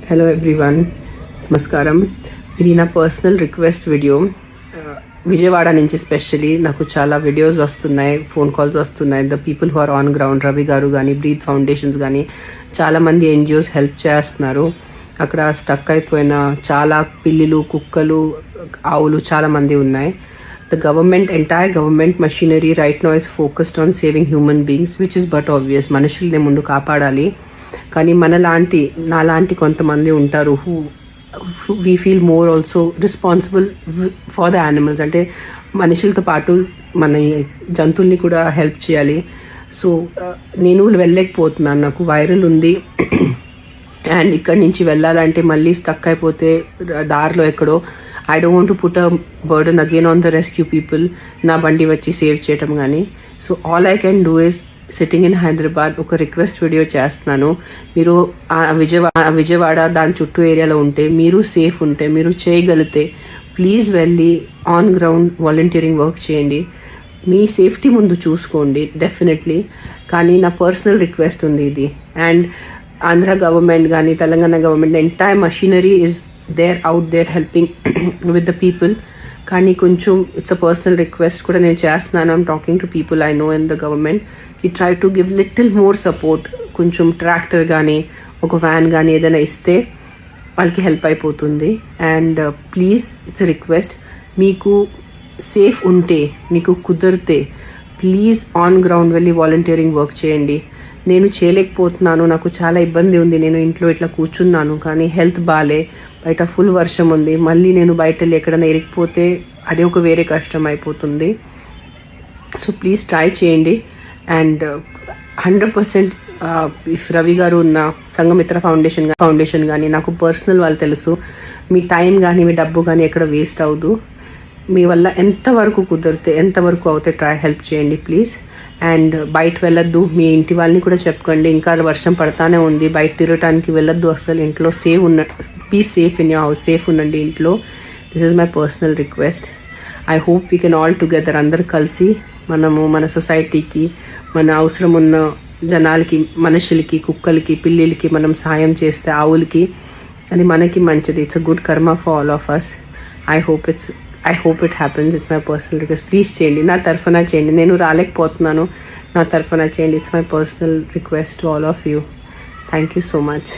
Hello everyone, నమస్కారం. ఇది నా పర్సనల్ రిక్వెస్ట్ వీడియో. విజయవాడ నుంచి స్పెషలీ నాకు చాలా వీడియోస్ వస్తున్నాయి, ఫోన్ కాల్స్ వస్తున్నాయి. The people who are on ground, Ravi గారు కానీ, బ్రీత్ ఫౌండేషన్స్ కానీ, చాలా మంది ఎన్జిఓస్ హెల్ప్ చేస్తున్నారు. అక్కడ స్టక్ అయిపోయిన చాలా పిల్లులు, కుక్కలు, ఆవులు చాలా మంది ఉన్నాయి. The entire government machinery right now is focused on saving human beings, which is but obvious. మనుషుల్ని ముందు కాపాడాలి. కానీ నాలాంటి కొంతమంది ఉంటారు who we feel more also responsible for the animals. అంటే మనుషులతో పాటు మన జంతువుల్ని కూడా హెల్ప్ చేయాలి. సో నేను వెళ్ళలేకపోతున్నాను, నాకు వైరల్ ఉంది. అండ్ ఇక్కడి నుంచి వెళ్ళాలంటే మళ్ళీ స్టక్ అయిపోతే దారిలో ఎక్కడో, I don't want to put a burden again on the rescue people, నా బండి వచ్చి సేవ్ చేయటం కానీ. So all I can do is sitting in Hyderabad ఒక రిక్వెస్ట్ వీడియో చేస్తున్నాను. మీరు విజయవాడ దాని చుట్టూ ఏరియాలో ఉంటే, మీరు సేఫ్ ఉంటే, మీరు చేయగలిగితే ప్లీజ్ వెళ్ళి ఆన్ గ్రౌండ్ వాలంటీరింగ్ వర్క్ చేయండి. మీ సేఫ్టీ ముందు చూసుకోండి డెఫినెట్లీ. కానీ నా పర్సనల్ రిక్వెస్ట్ ఉంది ఇది. అండ్ ఆంధ్ర గవర్నమెంట్ కానీ, Telangana government, entire machinery is there out there helping with the people. కానీ కొంచెం ఇట్స్ అ పర్సనల్ రిక్వెస్ట్ కూడా నేను చేస్తున్నాను. I'm talking to people I know in the government. ఈ try to give little more support. కొంచెం tractor కానీ, ఒక van కానీ ఏదైనా ఇస్తే వాళ్ళకి హెల్ప్ అయిపోతుంది. And please it's a request, మీకు సేఫ్ ఉంటే, మీకు కుదిరితే ప్లీజ్ ఆన్ గ్రౌండ్ వెళ్ళి వాలంటీరింగ్ వర్క్ చేయండి. నేను చేయలేకపోతున్నాను, నాకు చాలా ఇబ్బంది ఉంది. నేను ఇంట్లో ఇట్లా కూర్చున్నాను, కానీ హెల్త్ బాగాలే, బయట ఫుల్ వర్షం ఉంది. మళ్ళీ నేను బయట వెళ్ళి ఎక్కడైనా ఇరిగిపోతే అదే ఒక వేరే కష్టం అయిపోతుంది. సో ప్లీజ్ ట్రై చేయండి. అండ్ 100% ఇఫ్ రవి గారు ఉన్న సంఘమిత్ర ఫౌండేషన్ కానీ, నాకు పర్సనల్ వాళ్ళు తెలుసు, మీ టైం కానీ, మీ డబ్బు కానీ ఎక్కడ వేస్ట్ అవ్వదు. మీ వల్ల ఎంతవరకు కుదిరితే, ఎంతవరకు అవుతే ట్రై హెల్ప్ చేయండి ప్లీజ్. అండ్ బయట వెళ్ళొద్దు, మీ ఇంటి వాళ్ళని కూడా చెప్పుకోండి. ఇంకా వర్షం పడతానే ఉంది, బయట తిరగటానికి వెళ్ళొద్దు అసలు. ఇంట్లో be safe in your house, safe ఉండండి ఇంట్లో. This is my personal request. I hope we can all together, అందరు కలిసి మనము మన సొసైటీకి, మన అవసరం ఉన్న జనాలకి, మనుషులకి, కుక్కలకి, పిల్లిలకి మనం సాయం చేస్తే, ఆవులకి, అది మనకి మంచిది. It's a good karma for all of us. I hope it happens. It's my personal request. Please చేయండి, నా తరఫున చేయండి. నేను రాలేకపోతున్నాను, నా తరఫున చేయండి. It's my personal request to all of you. Thank you so much.